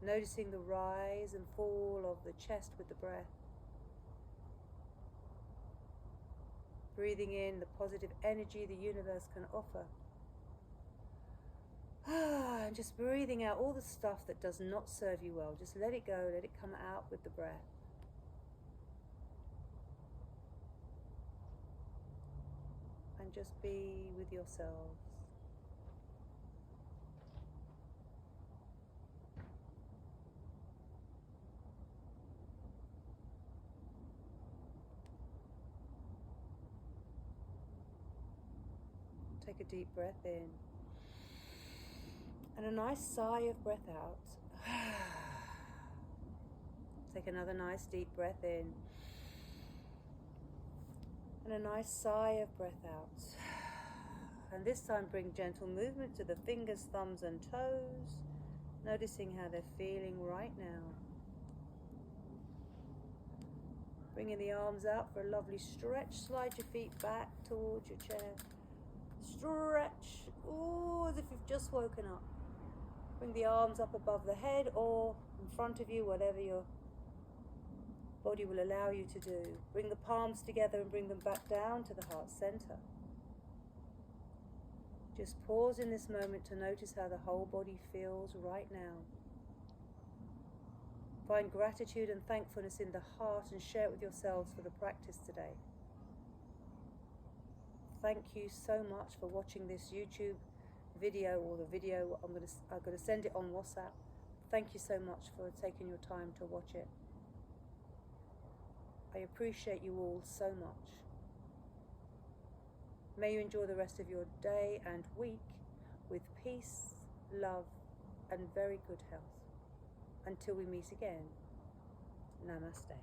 Noticing the rise and fall of the chest with the breath. Breathing in the positive energy the universe can offer. And just breathing out all the stuff that does not serve you well. Just let it go, let it come out with the breath. And just be with yourselves. Take a deep breath in and a nice sigh of breath out. Take another nice deep breath in and a nice sigh of breath out. And this time bring gentle movement to the fingers, thumbs and toes, noticing how they're feeling right now. Bringing the arms out for a lovely stretch. Slide your feet back towards your chair. Stretch, as if you've just woken up. Bring the arms up above the head or in front of you, whatever your body will allow you to do. Bring the palms together and bring them back down to the heart center. Just pause in this moment to notice how the whole body feels right now. Find gratitude and thankfulness in the heart and share it with yourselves for the practice today. Thank you so much for watching this YouTube video, or the video I'm going to send it on WhatsApp. Thank you so much for taking your time to watch it. I appreciate you all so much. May you enjoy the rest of your day and week with peace, love, and very good health. Until we meet again, Namaste.